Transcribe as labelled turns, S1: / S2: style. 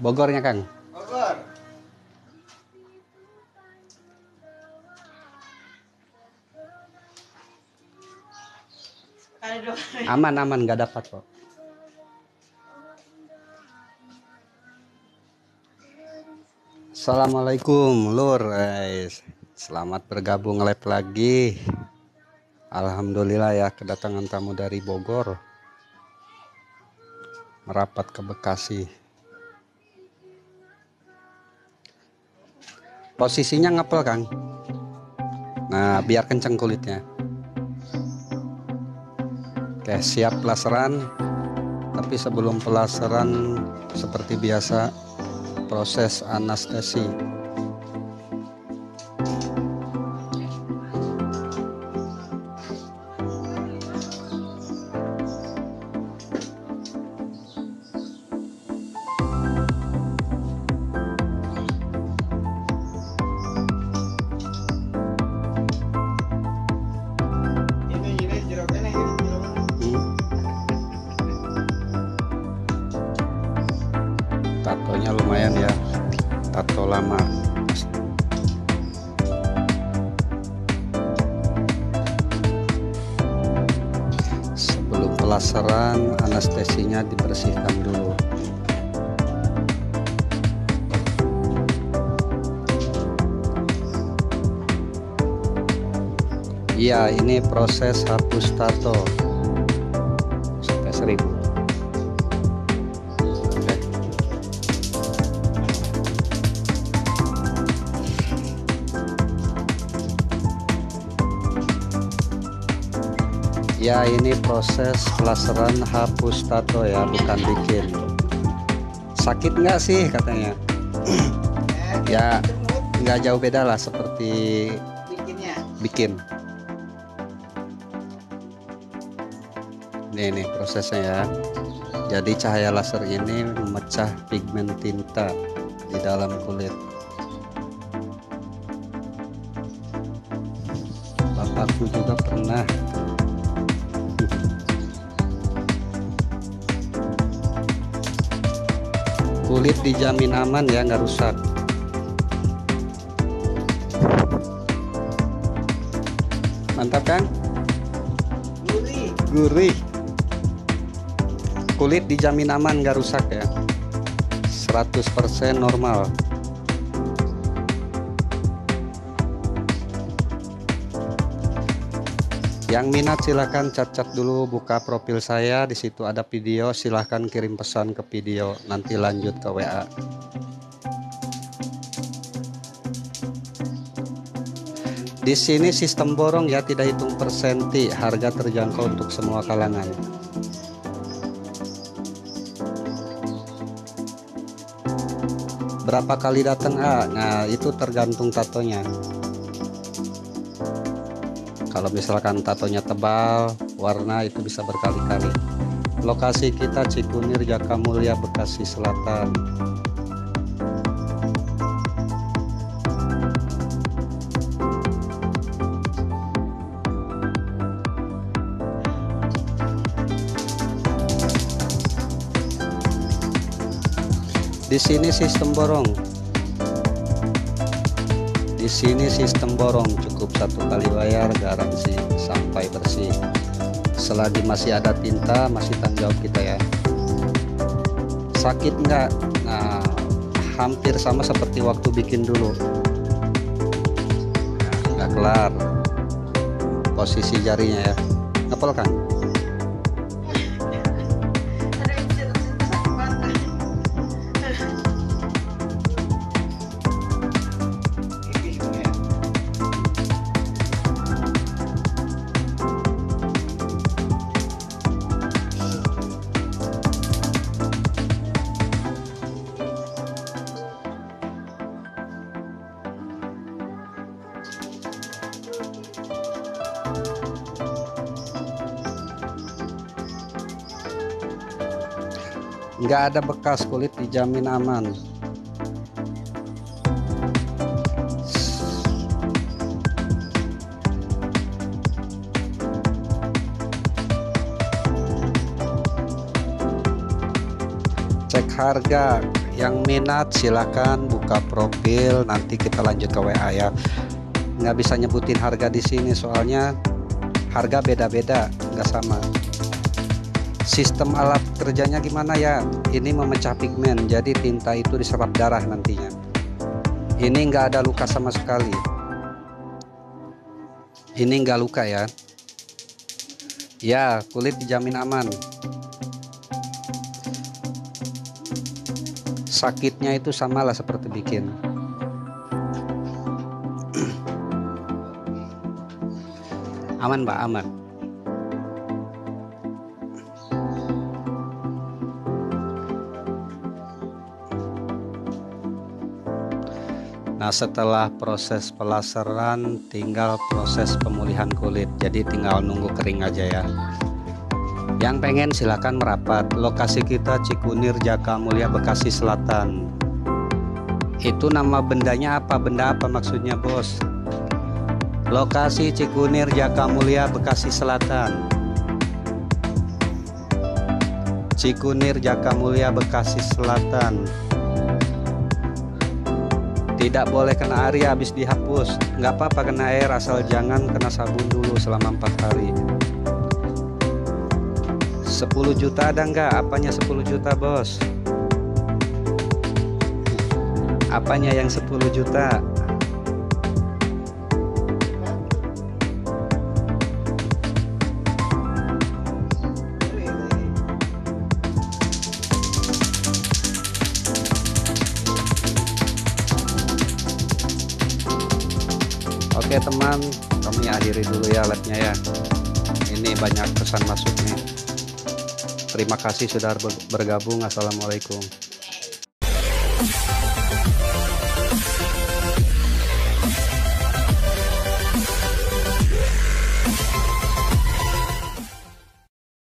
S1: Bogornya Kang.
S2: Bogor.
S1: Aman nggak dapat kok. Assalamualaikum Lur, guys. Selamat bergabung live lagi. Alhamdulillah ya, kedatangan tamu dari Bogor merapat ke Bekasi. Posisinya ngepel Kang. Nah, biar kenceng kulitnya. Oke, siap pelaseran. Tapi sebelum pelaseran seperti biasa proses anestesi. Tatonya lumayan ya, tato lama. Sebelum pelaseran, anestesinya dibersihkan dulu. Iya, ini proses hapus tato sampai 1000. Ya, ini proses pelaseran hapus tato ya, bukan bikin. Sakit nggak sih katanya? Ya, nggak jauh beda lah seperti bikin. Ini prosesnya ya. Jadi cahaya laser ini memecah pigmen tinta di dalam kulit. Bapakku juga pernah. Kulit dijamin aman ya, nggak rusak. Mantap kan? Gurih. Kulit dijamin aman, nggak rusak ya. 100% normal. Yang minat silahkan cat dulu, buka profil saya, di situ ada video, silahkan kirim pesan ke video, nanti lanjut ke WA. Di sini sistem borong ya, tidak hitung per senti, harga terjangkau untuk semua kalangan. Berapa kali datang? Nah itu tergantung tatonya. Kalau misalkan tatonya tebal, warna itu bisa berkali-kali. Lokasi kita Cikunir, Jakamulya, Bekasi Selatan. Di sini sistem borong. Di sini sistem borong, cukup 1 kali bayar, garansi sampai bersih. Selagi masih ada tinta, masih tanggung jawab kita ya. Sakit enggak? Nah, hampir sama seperti waktu bikin dulu. Nggak kelar. Posisi jarinya ya. Ngepel kan? Nggak ada bekas, kulit dijamin aman. Cek harga, Yang minat silakan buka profil, nanti kita lanjut ke WA ya. Nggak bisa nyebutin harga di sini soalnya harga beda-beda, nggak sama. Sistem alat kerjanya gimana ya? Ini memecah pigmen, jadi tinta itu diserap darah nantinya. Ini nggak ada luka sama sekali. Ini nggak luka ya. Ya, kulit dijamin aman. Sakitnya itu samalah seperti bikin. Aman Mbak, aman. Nah, setelah proses pelaseran tinggal proses pemulihan kulit, jadi tinggal nunggu kering aja ya. Yang pengen silakan merapat. Lokasi kita Cikunir, Jaka Mulia, Bekasi Selatan. Itu nama bendanya apa? Benda apa maksudnya bos? Lokasi Cikunir, Jaka Mulia, Bekasi Selatan. Cikunir, Jaka Mulia, Bekasi Selatan. Tidak boleh kena air ya, habis dihapus. Nggak apa-apa kena air, asal jangan kena sabun dulu selama 4 hari. 10 juta ada nggak? Apanya 10 juta bos? Apanya yang 10 juta? Oke teman, kami akhiri dulu ya live-nya ya. Ini banyak pesan masuk nih. Terima kasih sudah bergabung. Assalamualaikum.